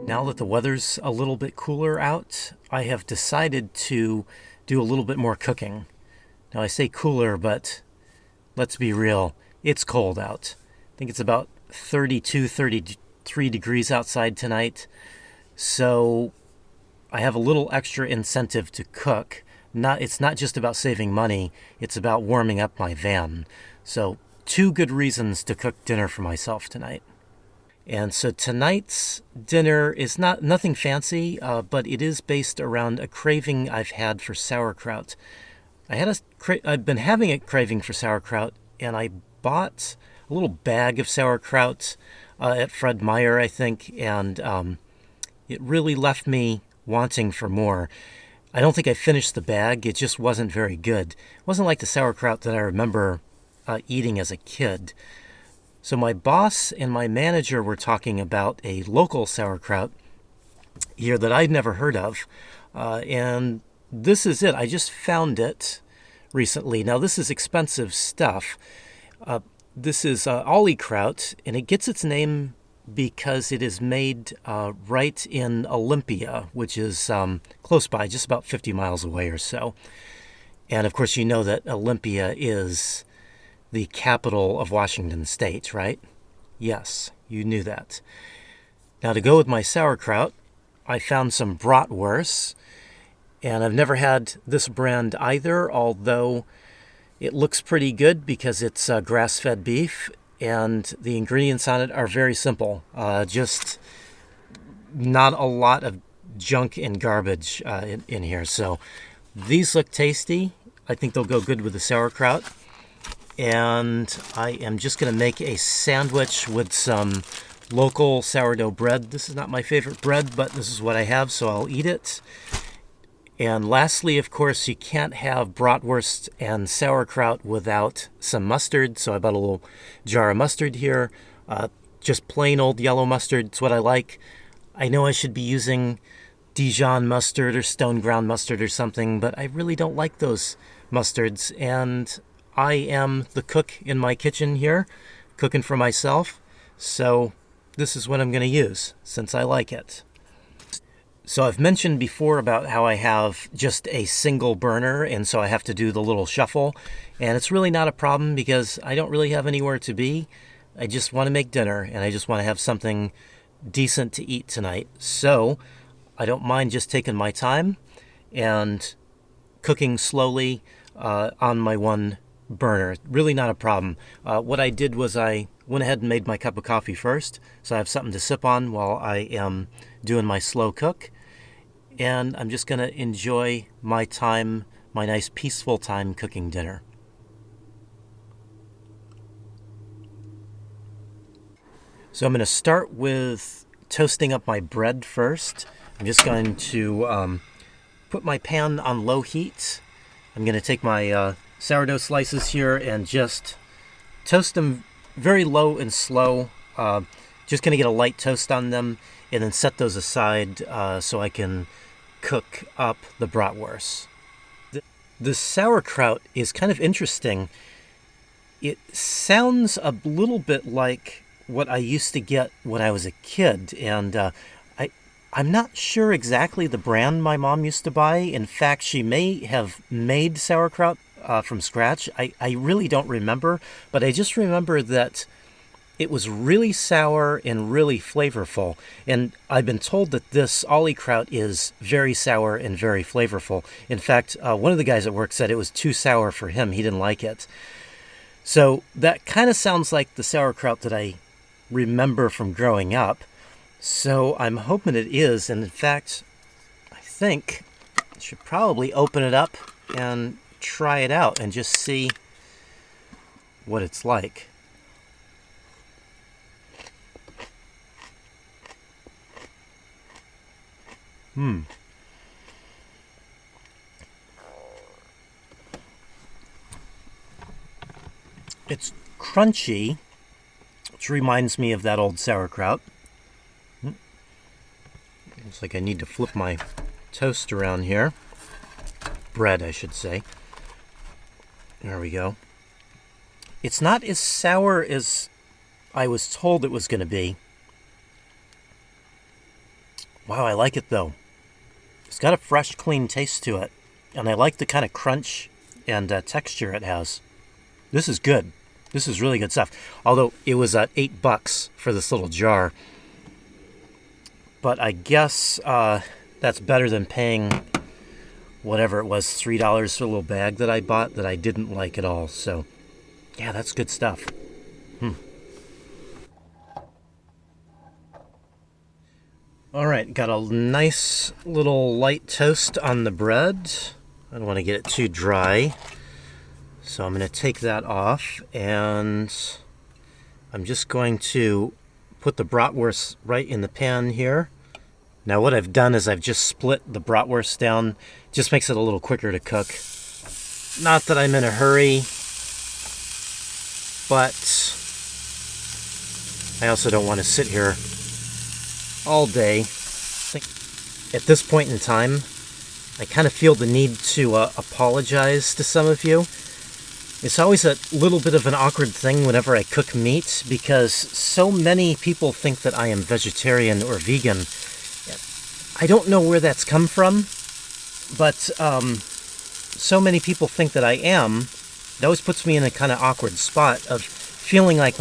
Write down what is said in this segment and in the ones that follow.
Now that the weather's a little bit cooler out, I have decided to do a little bit more cooking. Now I say cooler, but let's be real, it's cold out. I think it's about 32, 33 degrees outside tonight. So I have a little extra incentive to cook. It's not just about saving money, it's about warming up my van. So 2 good reasons to cook dinner for myself tonight. And so tonight's dinner is nothing fancy, but it is based around a craving I've had for sauerkraut. I've been having a craving for sauerkraut, and I bought a little bag of sauerkraut at Fred Meyer, I think, and it really left me wanting for more. I don't think I finished the bag. It just wasn't very good. It wasn't like the sauerkraut that I remember eating as a kid. So my boss and my manager were talking about a local sauerkraut here that I'd never heard of. And this is it. I just found it recently. Now, this is expensive stuff. This is Sauerkraut, and it gets its name because it is made right in Olympia, which is close by, just about 50 miles away or so. And, of course, you know that Olympia is the capital of Washington State, right? Yes, you knew that. Now, to go with my sauerkraut, I found some bratwurst, and I've never had this brand either, although it looks pretty good because it's grass-fed beef, and the ingredients on it are very simple. Just not a lot of junk and garbage in here. So these look tasty. I think they'll go good with the sauerkraut. And I am just going to make a sandwich with some local sourdough bread. This is not my favorite bread, but this is what I have, so I'll eat it. And lastly, of course, you can't have bratwurst and sauerkraut without some mustard. So I bought a little jar of mustard here. Just plain old yellow mustard. It's what I like. I know I should be using Dijon mustard or stone ground mustard or something, but I really don't like those mustards. And I am the cook in my kitchen here, cooking for myself. So this is what I'm going to use, since I like it. So I've mentioned before about how I have just a single burner, and so I have to do the little shuffle. And it's really not a problem because I don't really have anywhere to be. I just want to make dinner, and I just want to have something decent to eat tonight. So I don't mind just taking my time and cooking slowly on my one burner. Really not a problem. What I did was I went ahead and made my cup of coffee first, so I have something to sip on while I am doing my slow cook. And I'm just going to enjoy my time, my nice peaceful time cooking dinner. So I'm going to start with toasting up my bread first. I'm just going to put my pan on low heat. I'm going to take my sourdough slices here and just toast them very low and slow. Just going to get a light toast on them and then set those aside so I can cook up the bratwurst. The sauerkraut is kind of interesting. It sounds a little bit like what I used to get when I was a kid, and I'm not sure exactly the brand my mom used to buy. In fact, she may have made sauerkraut from scratch. I really don't remember, but I just remember that it was really sour and really flavorful. And I've been told that this Sauerkraut is very sour and very flavorful. In fact, one of the guys at work said it was too sour for him. He didn't like it. So that kind of sounds like the sauerkraut that I remember from growing up. So I'm hoping it is. And in fact, I think I should probably open it up and try it out and just see what it's like. It's crunchy, which reminds me of that old sauerkraut. Looks like I need to flip my toast around here. Bread, I should say. There we go. It's not as sour as I was told it was going to be. Wow, I like it though. It's got a fresh, clean taste to it. And I like the kind of crunch and texture it has. This is good. This is really good stuff. Although it was $8 for this little jar. But I guess that's better than paying whatever it was, $3 for a little bag that I bought that I didn't like at all. So, yeah, that's good stuff. All right, got a nice little light toast on the bread. I don't want to get it too dry. So I'm going to take that off, and I'm just going to put the bratwurst right in the pan here. Now what I've done is I've just split the bratwurst down. Just makes it a little quicker to cook. Not that I'm in a hurry, but I also don't want to sit here all day. At this point in time, I kind of feel the need to apologize to some of you. It's always a little bit of an awkward thing whenever I cook meat because so many people think that I am vegetarian or vegan. I don't know where that's come from, but so many people think that I am. It always puts me in a kind of awkward spot of feeling like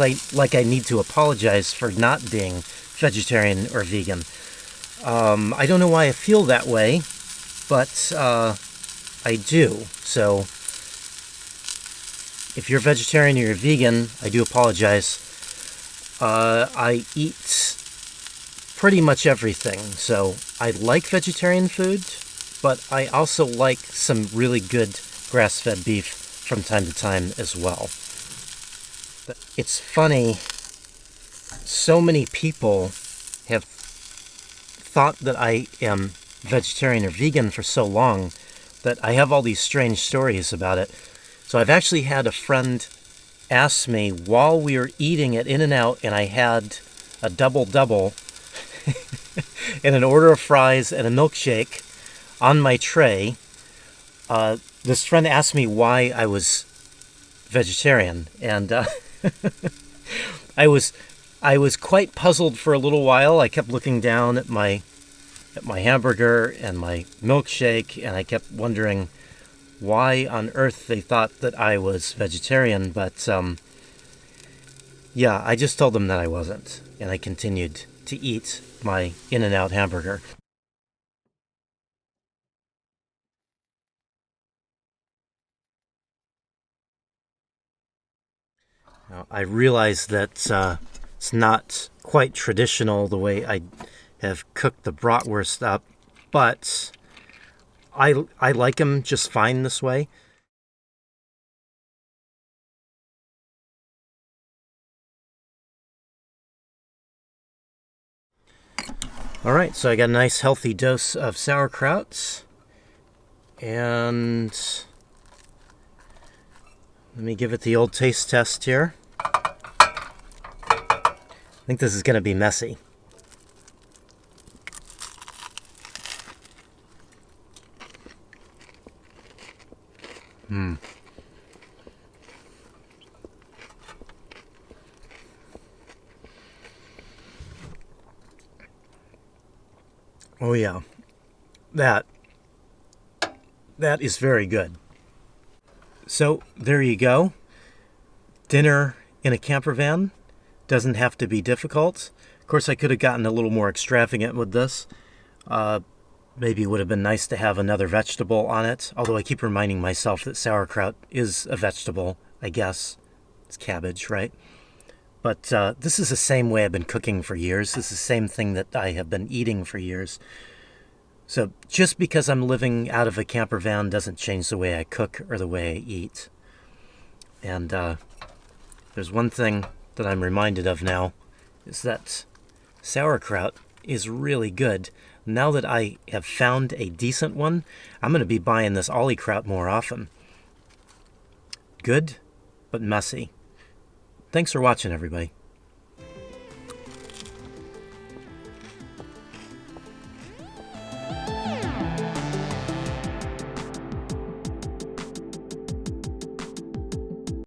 I need to apologize for not being vegetarian or vegan. I don't know why I feel that way, but I do. So if you're vegetarian or you're vegan, I do apologize. I eat pretty much everything. So I like vegetarian food, but I also like some really good grass-fed beef from time to time as well. It's funny, so many people have thought that I am vegetarian or vegan for so long that I have all these strange stories about it. So I've actually had a friend ask me while we were eating at In-N-Out and I had a double-double and an order of fries and a milkshake on my tray. This friend asked me why I was vegetarian, and I was quite puzzled for a little while. I kept looking down at my hamburger and my milkshake, and I kept wondering why on earth they thought that I was vegetarian. But yeah, I just told them that I wasn't, and I continued to eat my In-N-Out hamburger. Now, I realize that it's not quite traditional the way I have cooked the bratwurst up, but I like them just fine this way. All right, so I got a nice healthy dose of sauerkraut, and let me give it the old taste test here. I think this is going to be messy. Oh yeah, that is very good. So there you go. Dinner in a camper van doesn't have to be difficult. Of course, I could have gotten a little more extravagant with this. Maybe it would have been nice to have another vegetable on it, although I keep reminding myself that sauerkraut is a vegetable, I guess. It's cabbage, right? But this is the same way I've been cooking for years. This is the same thing that I have been eating for years. So just because I'm living out of a camper van doesn't change the way I cook or the way I eat. And there's one thing that I'm reminded of now, is that sauerkraut is really good. Now that I have found a decent one, I'm going to be buying this Ollie kraut more often. Good, but messy. Thanks for watching, everybody.